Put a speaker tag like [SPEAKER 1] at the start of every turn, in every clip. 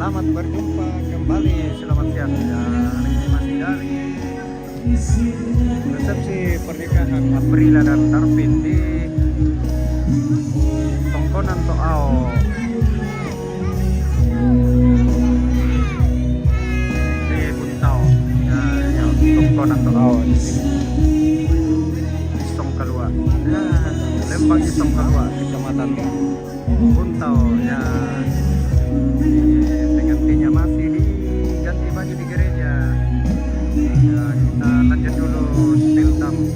[SPEAKER 1] Selamat berjumpa kembali, selamat siang ya. Ini masih dari resepsi pernikahan Aprila dan Darvin di Tongkonan Toao. Di Buntau ya, Tongkonan Toao di sini. Isong Kalua ya, Lembang Isong Kalua, Kecamatan Buntau ya. Pengantinnya masih diganti baju di gereja ya, kita lanjut dulu still tamu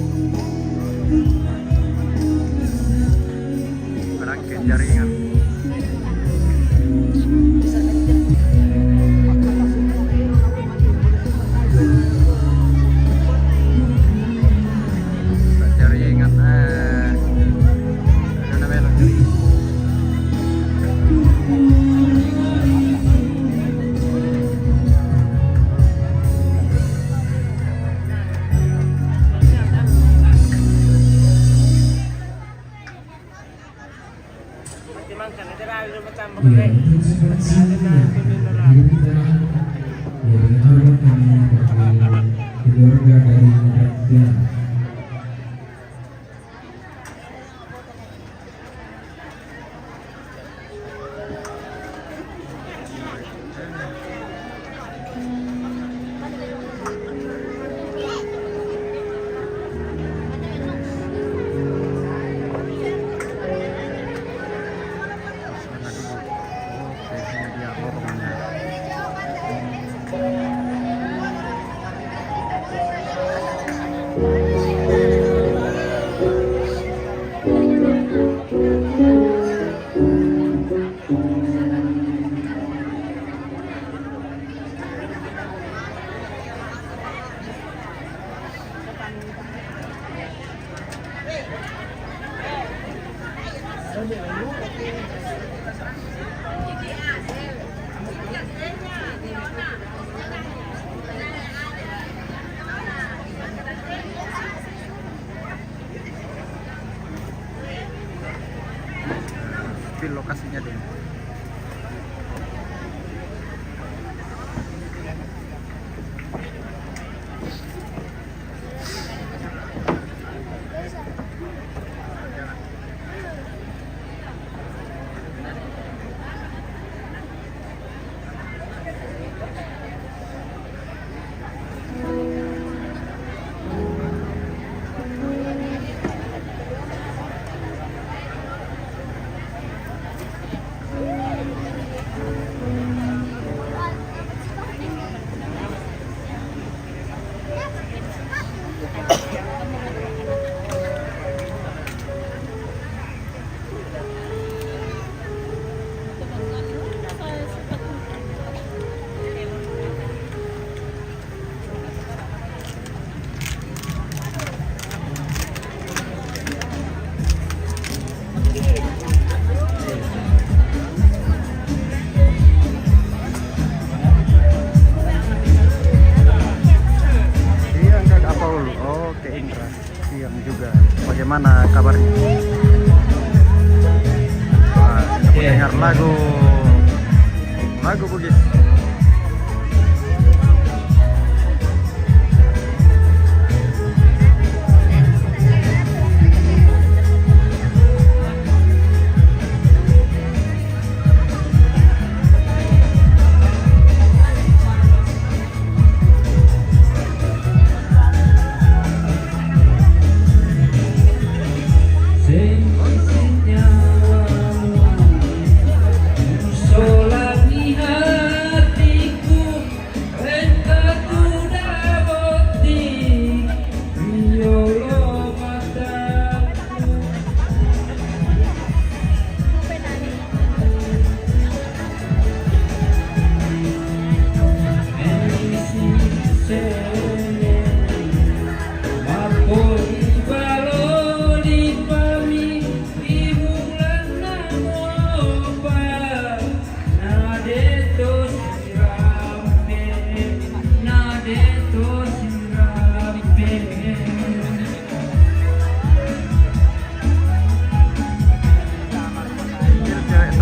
[SPEAKER 1] berangkat jaringan. Jaringan ada namanya lagi.
[SPEAKER 2] Keluarga dari Raja.
[SPEAKER 1] Spill lokasinya dulu. Siang juga, bagaimana kabarnya? Wah, kita mendengar lagu Bugis.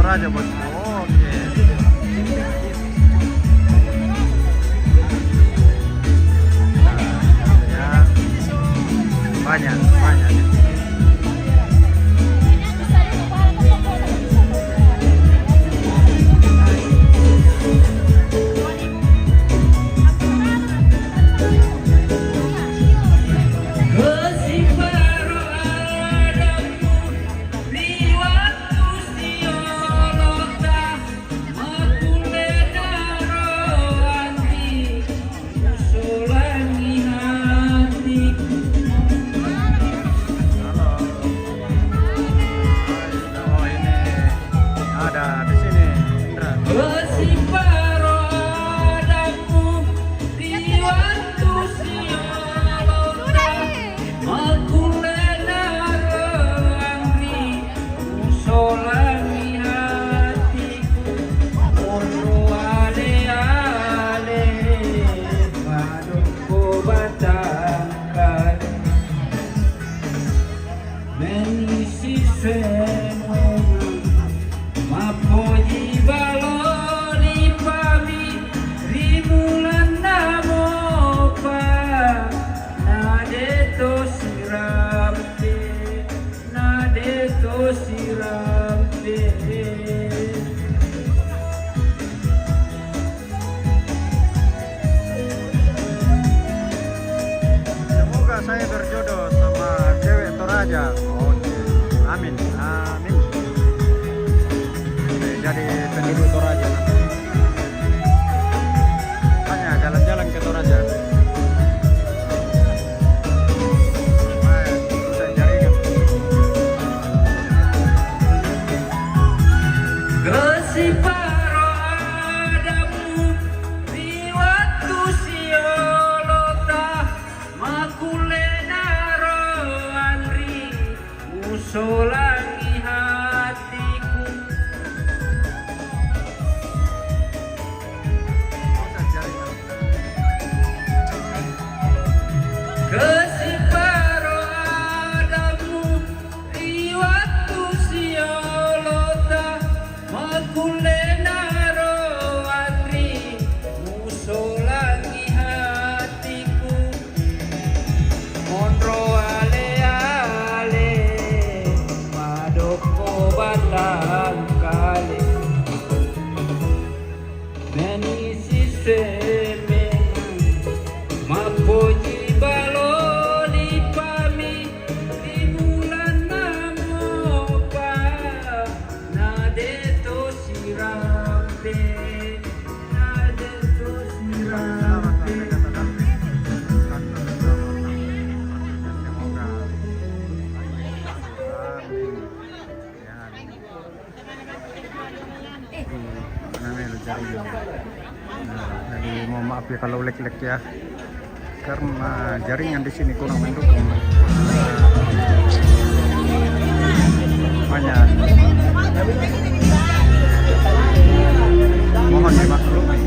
[SPEAKER 1] Raja bos. Oke. banyak di sini. Oh ini ada di sini, Indra. Semoga saya berjodoh sama cewek Toraja. Oke, amin, amin. Jadi penduduk Toraja nanti. Hanya jalan-jalan ke Toraja. Saya jaringan.
[SPEAKER 3] Solangi hatiku kesiparo adamu di waktu siolota makulenaro andri musolangi hatiku mondro ale madoko batang kali menisi semenang mapoji baloli pami di bulan namopa nadeto sirampe nadeto sirampe.
[SPEAKER 1] Jadi mohon maaf ya kalau lek-lek ya, karena jaringan di sini kurang mendukung. Banyak. Mohon dimaklumi.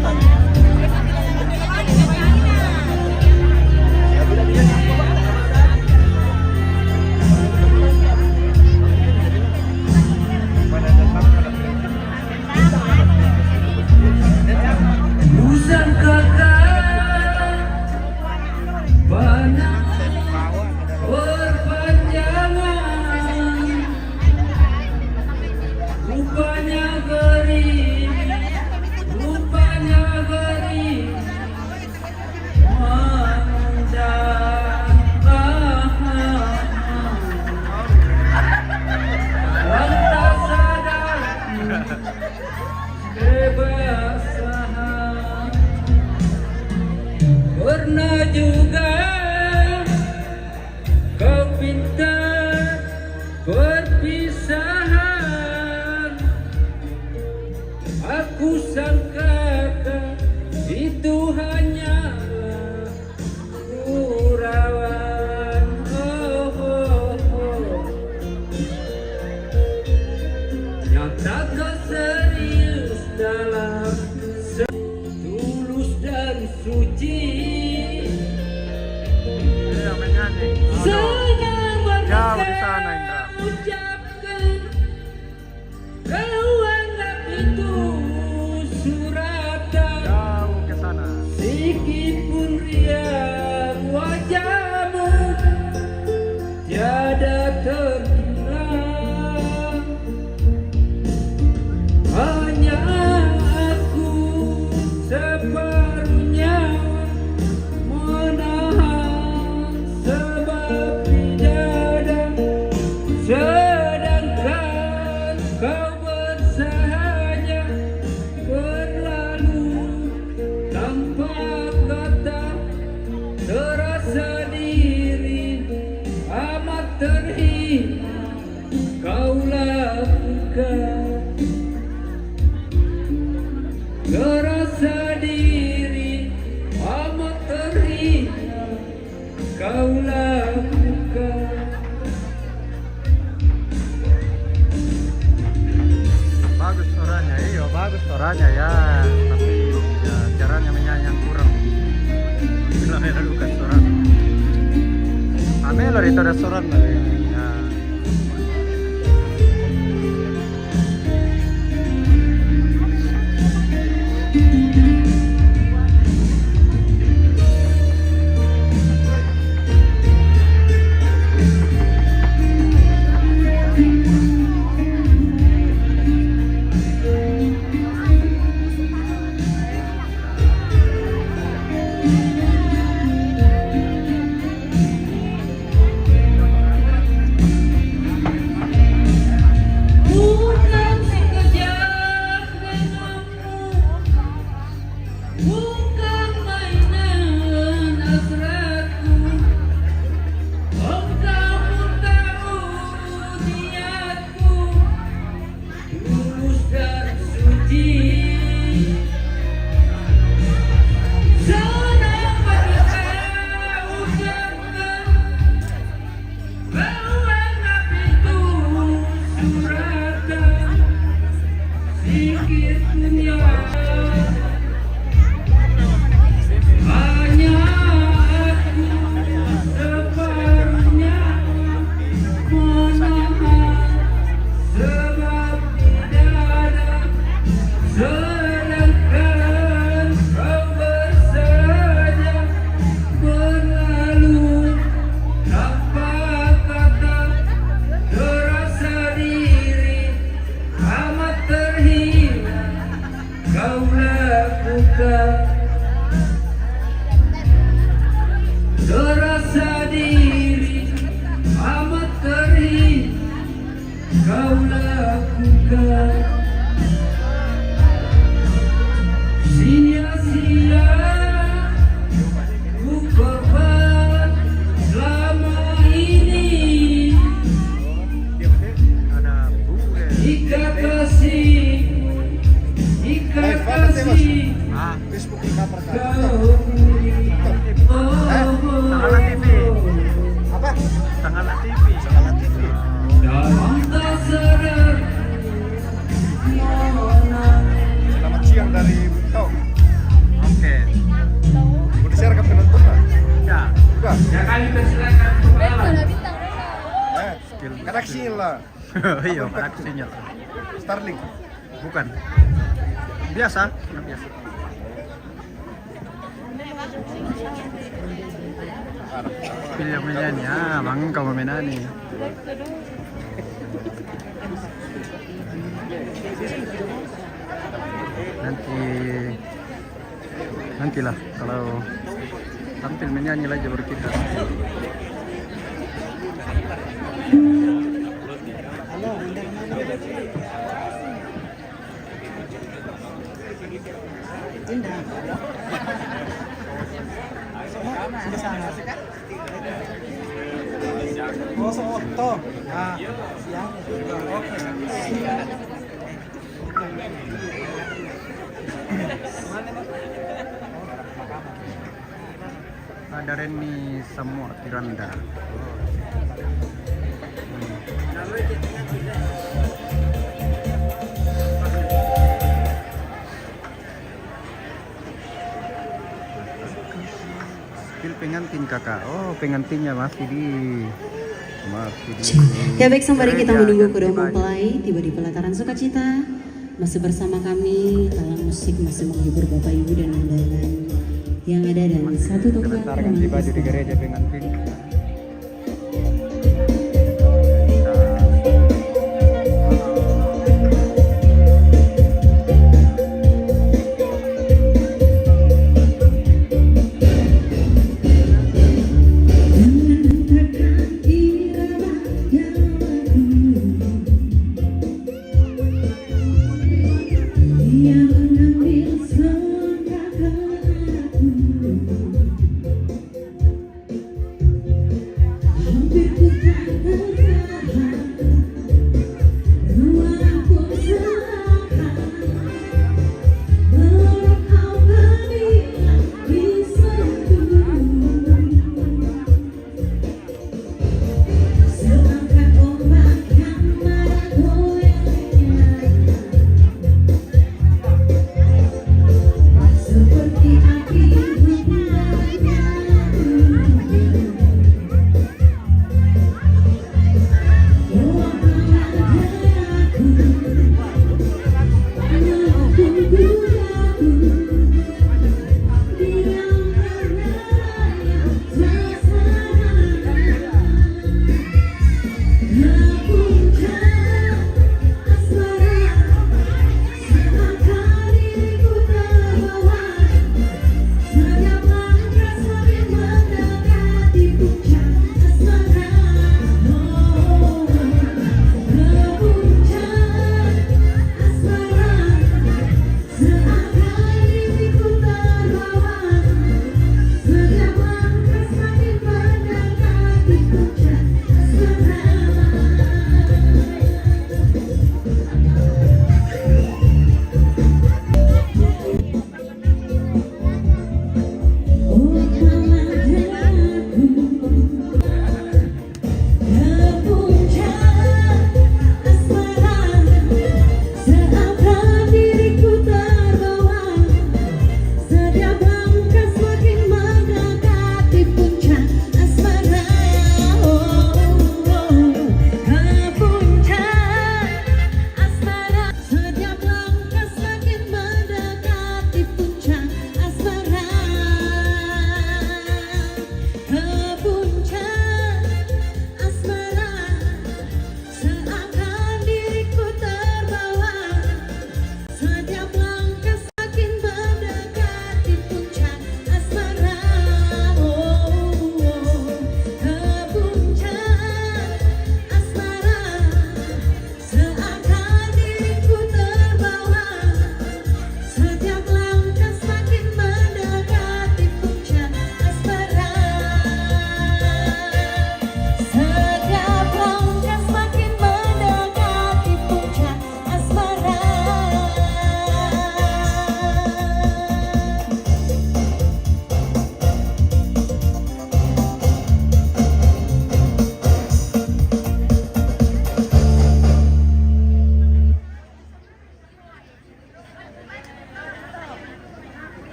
[SPEAKER 1] Pernah juga kau pinta perpisahan, aku sangka itu hanyalah gurauan. Nyata kau serius dalam tulus dan suci. Iya, menyanyi.
[SPEAKER 3] Senang
[SPEAKER 1] Amelo dito restoran na rin.
[SPEAKER 3] Bukan sekejap denganmu, bukan mainan hasratku. Oh kamu tahu niatku, tulus dan suci. Senang pada kau jangan bawa pintu suratan sikit dunia. Hanya aku separuhnya menahan, sebab tidak ada. Sedangkan kau bersaja berlalu tanpa kata, terasa diri amat terhina kau lakukan. Terasa diri amat terhina kau lakukan. Sia-sia ku korban selama ini.
[SPEAKER 1] Ada bule.
[SPEAKER 3] Jika kasih
[SPEAKER 1] Ah,
[SPEAKER 4] Facebook kita perkara.
[SPEAKER 3] kau beri.
[SPEAKER 1] Sangala TV.
[SPEAKER 4] Apa?
[SPEAKER 1] Sangala TV.
[SPEAKER 4] Salah TV.
[SPEAKER 3] Dalam tak sadar nona
[SPEAKER 4] Selamat siang dari Tau.
[SPEAKER 1] Oke.
[SPEAKER 4] Mau di-share ke penonton nggak?
[SPEAKER 1] Ya.
[SPEAKER 4] Udah.
[SPEAKER 3] ya kami persilakan pengalaman.
[SPEAKER 4] Koneksi lah.
[SPEAKER 1] Iya, aksinya.
[SPEAKER 4] Starlink.
[SPEAKER 1] Bukan. Biasa, biasa. Pilih yang menyanyi, bangun kau menyanyi. Nantilah kalau tampil menyanyi lagi baru kita. Ada Reni semua Tiranda. Skill pengantin kakak. Oh, pengantinnya masih di.
[SPEAKER 5] Ya baik, sembari kita
[SPEAKER 1] Gereja
[SPEAKER 5] menunggu
[SPEAKER 1] Ganti
[SPEAKER 5] kedua
[SPEAKER 1] Baju.
[SPEAKER 5] mempelai tiba di pelataran sukacita. Masih bersama kami, alam musik masih menghibur Bapak Ibu dan undangan yang ada dan satu tempat
[SPEAKER 1] Sebentar ganti baju di gereja pengantin.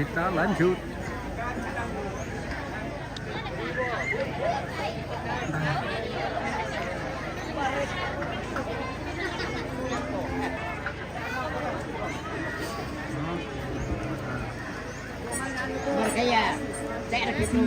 [SPEAKER 1] kita lanjut.
[SPEAKER 6] Bergaya daerah itu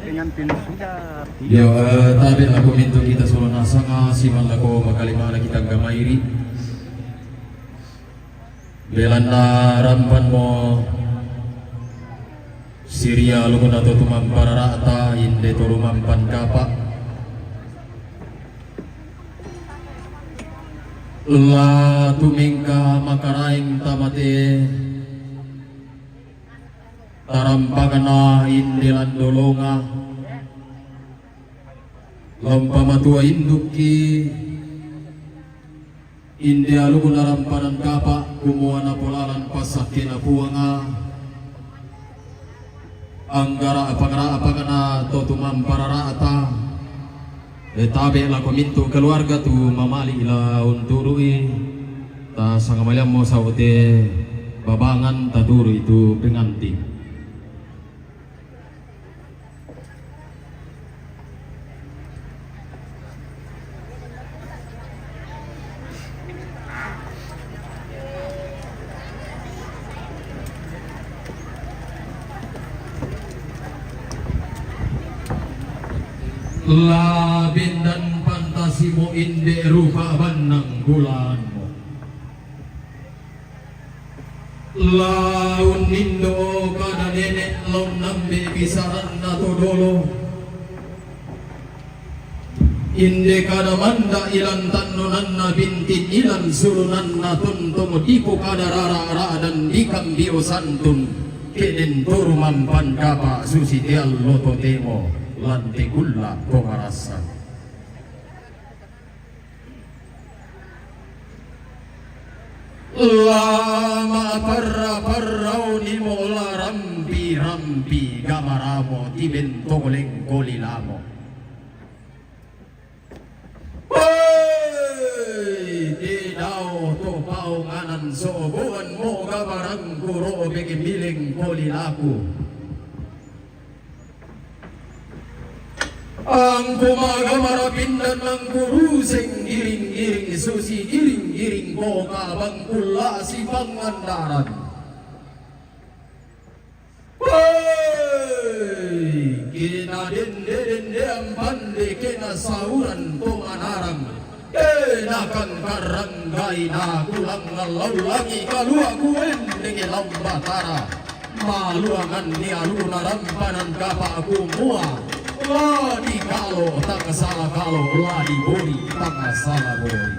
[SPEAKER 1] dengan pin sudah
[SPEAKER 2] Yo, tabi aku minta kita solo nasanga siman lako makalimana kita gamairi. Belanda rampan mo Syria lugun atau tumampara rata inde turumampan kapa. La tumingka makaraing tamate tarampagana inde landolonga lampa matua induki inde alugun arampanan kapa kumuana polalan pasakina puanga anggara apagana totumam pararata tabe la kominto keluarga tu mamali ila unturui ta sangamalyam mo saute babangan taduru itu pengantin. Labin dan fantasimu inde rupa banang bulanmu. Laun nindo kada nenek laun nambe kisaran na todolo. Inde kada manda ilan tanunanna bintin ilan surunanna tuntung tipu kada rara dan dikam biosantun keden turu mampan kapa susi tial loto temo lanti gulla komarasa. Lama parra ni mola rampi gamaramo tibentoleng kolilamo. Di daw to paunganan sobuan mo gamarang kuro bigimiling kolilaku. Ang kumagamara pindan ng kurusing giring-giring susi giring-giring ko kabang pula si pangandaran. Kinadende ang pandi kinasauran tumanarang. Kenakan karangay na kulang ngalaw lagi kalua kuen dengan lambatara. Maluangan ni aluna rampanan kapa kumua. Ladi kalo tak salah kalo ladi bori tak salah bori.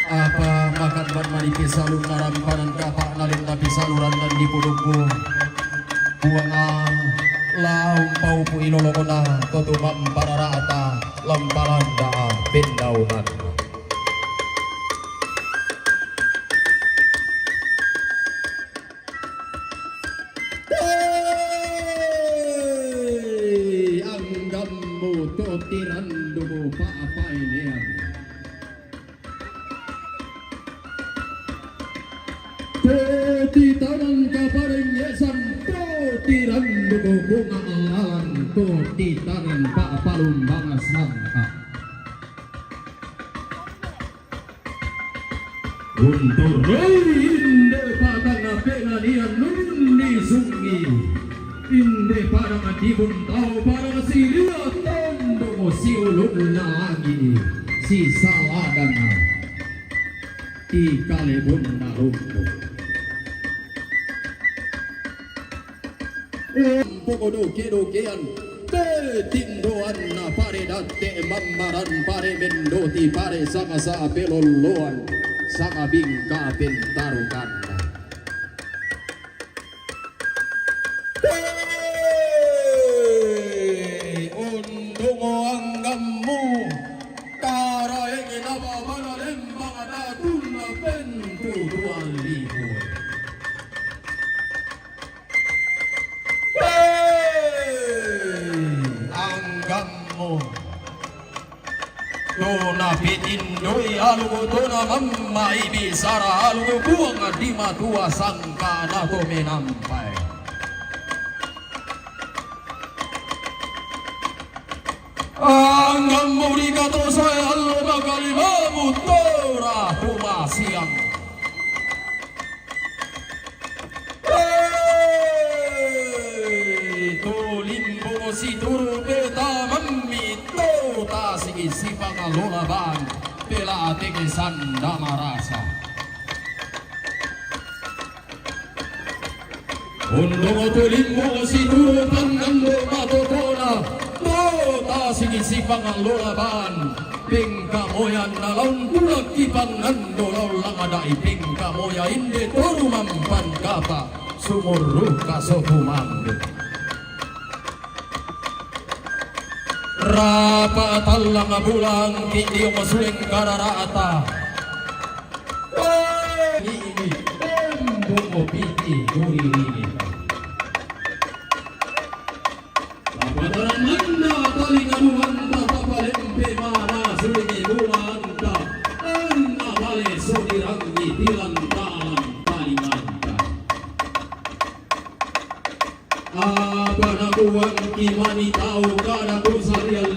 [SPEAKER 2] Apa makan ban manipis salun narampanan kapak nalin tapi saluran dan di pudukku buangan lampau pu inolokona totumam pararata lampalanda bendaunan. Anggammu totirandumu paapainian. Titiran kaparing yesan totirandumu bunga alalan titiran paapalum bangas sangka. Untuk inde padang apena nian nundi sungi. Inde parang atibun tau parang silia tondo si ulun lagi si saladana ti kalebun na rumpo. Pokodo kedokean te tindoan na pare date mamaran pare mendoti pare sama sa peloloan sama bingka pentarukan. Undungo anggammu karaeng inababana lembang datun na pentu 2000. Anggammu Tuna pitindoi alugo tuna mamma ibisara alugo buang di matua sangka nato menampai. Anggammu dikato saya alu bakali mamu tora rumah siang. Tulimbo si turu beta mammi tota sigi sipang alulaban pela tege sanda marasa. Undungo tulimbo si turu pangando matotona tota sigi sipang alulaban pingka moyan na laun tulak ipangando laulang ada ipingka moya inde toru mampan kapa sumuruka sopumamde. Rapa talang bulang kini masuling kararata. Ini tembung opiti duri ini. Lapadaran manda taling anuhan tapalempe mana sulingi bulanta. Anna bale sodirangi tilantalan talinganta. Apa nakuan kimani tahu kada kusarial